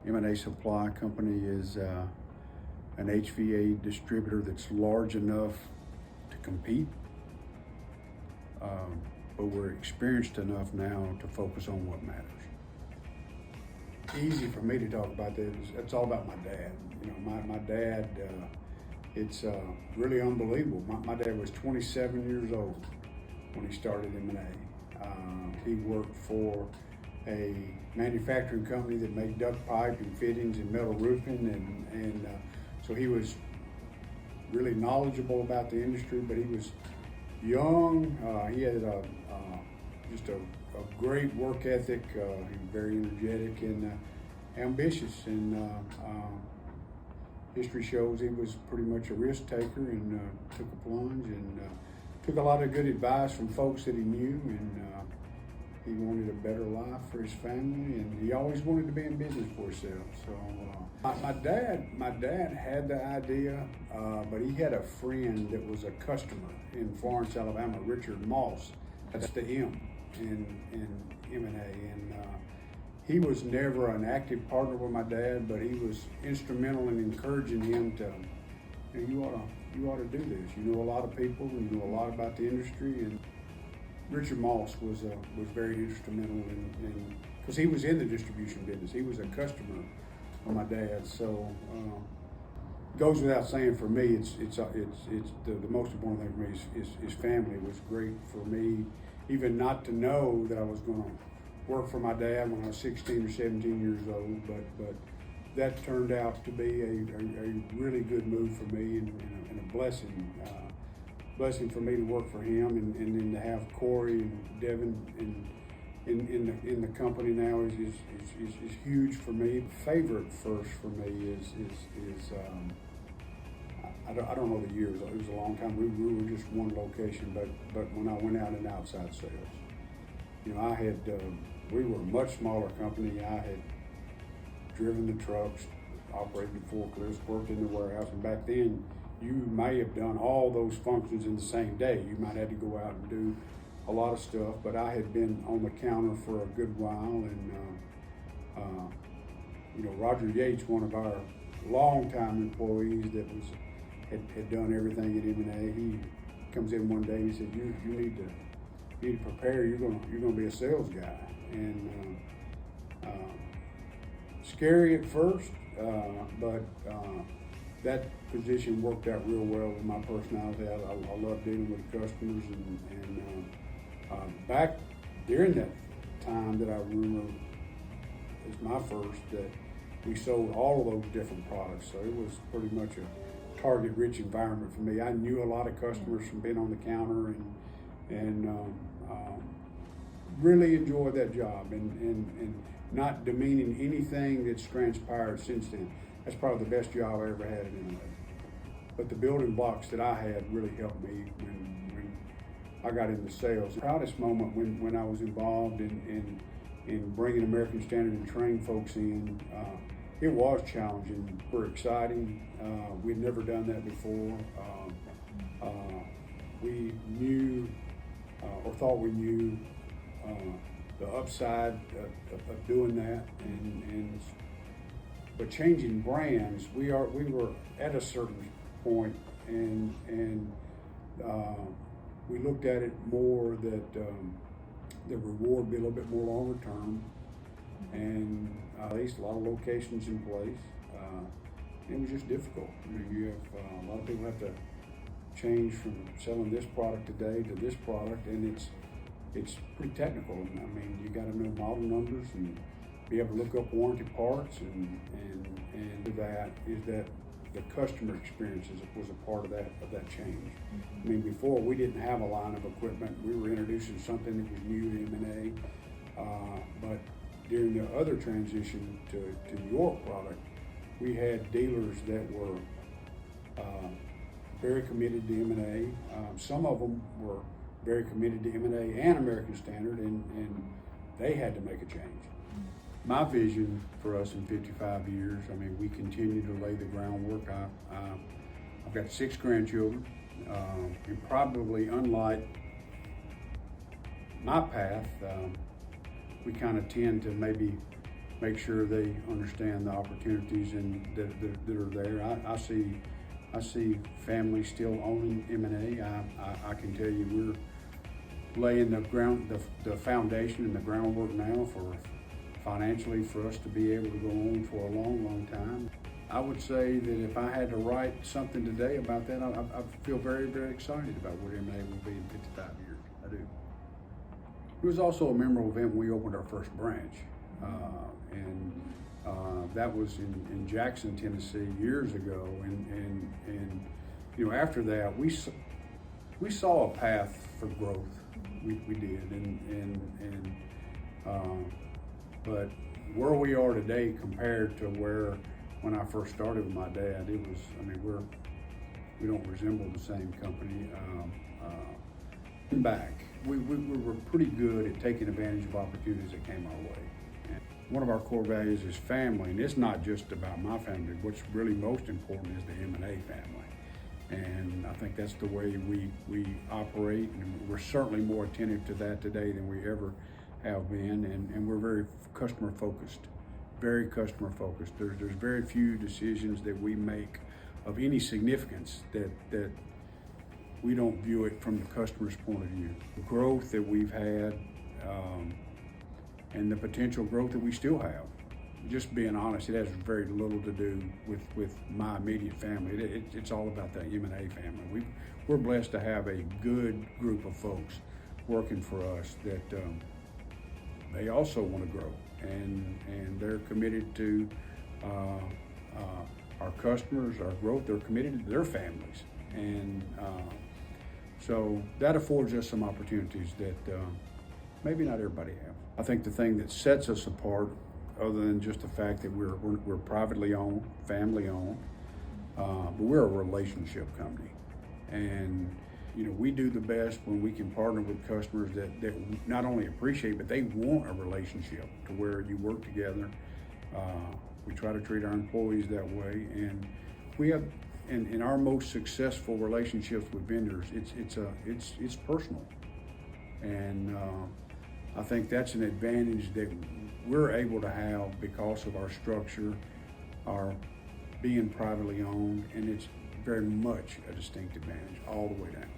M&A Supply Company is an HVA distributor that's large enough to compete, but we're experienced enough now to focus on what matters. Easy for me to talk about that. It's all about my dad. My dad, it's really unbelievable. My dad was 27 years old when he started M&A. He worked for a manufacturing company that made duct pipe and fittings and metal roofing, and so he was really knowledgeable about the industry, but he was young. He had just a great work ethic. He was very energetic and ambitious, and history shows he was pretty much a risk taker and took a plunge and took a lot of good advice from folks that he knew, and he wanted a better life for his family, and he always wanted to be in business for himself. So my dad had the idea, but he had a friend that was a customer in Florence, Alabama, Richard Moss. That's the M in M&A, and he was never an active partner with my dad, but he was instrumental in encouraging him to, you ought to do this. You know a lot of people, and you know a lot about the industry, and Richard Moss was very instrumental in because he was in the distribution business. He was a customer of my dad. So goes without saying, for me, it's the most important thing for me is family. It was great for me, even not to know that I was going to work for my dad when I was 16 or 17 years old. But that turned out to be a really good move for me and a blessing. Blessing for me to work for him, and then to have Corey and Devin in the company now is huge for me. Favorite first for me is I don't know the years. It was a long time. We were just one location, but when I went out in outside sales, I had we were a much smaller company. I had driven the trucks, operated the forklifts, worked in the warehouse, and back then, you may have done all those functions in the same day. You might have to go out and do a lot of stuff, but I had been on the counter for a good while, and Roger Yates, one of our longtime employees that had done everything at M&A, he comes in one day and he said, "You need to prepare. You're gonna be a sales guy," and scary at first, but that position worked out real well with my personality. I love dealing with customers, and back during that time that I remember as my first, that we sold all of those different products. So it was pretty much a target-rich environment for me. I knew a lot of customers from being on the counter, and really enjoyed that job, and not demeaning anything that's transpired since then. That's probably the best job I ever had in M&A. But the building blocks that I had really helped me when I got into sales. The proudest moment when I was involved in bringing American Standard and training folks in, it was challenging, but exciting. We'd never done that before. We knew, or thought we knew, the upside of doing that, but changing brands, we were at a certain point, and we looked at it more that the reward be a little bit more longer term, and at least a lot of locations in place. It was just difficult. You have a lot of people have to change from selling this product today to this product, and it's pretty technical. You got to know model numbers and be able to look up warranty parts, and that is that the customer experience was a part of that change. Before, we didn't have a line of equipment. We were introducing something that was new to M&A, but during the other transition to your product, we had dealers that were very committed to M&A. Some of them were very committed to M&A and American Standard, and they had to make a change. My vision for us in 55 years, we continue to lay the groundwork. I've got 6 grandchildren, and probably unlike my path, we kind of tend to maybe make sure they understand the opportunities and that are there. I see families still owning M&A. I can tell you we're laying the foundation and the groundwork now for financially for us to be able to go on for a long time. I would say that if I had to write something today about that, I feel very excited about what M&A will be in 55 years. I do. It was also a memorable event when we opened our first branch. That was in Jackson, Tennessee years ago. And you know, after that, we saw a path for growth. We did. But where we are today compared to where when I first started with my dad, it was, I mean, we don't resemble the same company. We were pretty good at taking advantage of opportunities that came our way. And one of our core values is family, and it's not just about my family. What's really most important is the M&A family. And I think that's the way we operate, and we're certainly more attentive to that today than we ever have been, and we're very customer focused. Very customer focused. There's very few decisions that we make of any significance that we don't view it from the customer's point of view. The growth that we've had and the potential growth that we still have, just being honest, it has very little to do with my immediate family. It's all about the M&A family. We're blessed to have a good group of folks working for us that they also want to grow, and they're committed to our customers, our growth. They're committed to their families, and so that affords us some opportunities that maybe not everybody have. I think the thing that sets us apart, other than just the fact that we're privately owned, family owned, but we're a relationship company, and you know, we do the best when we can partner with customers that not only appreciate, but they want a relationship to where you work together. We try to treat our employees that way, and we have, in our most successful relationships with vendors, it's personal, and I think that's an advantage that we're able to have because of our structure, our being privately owned, and it's very much a distinct advantage all the way down.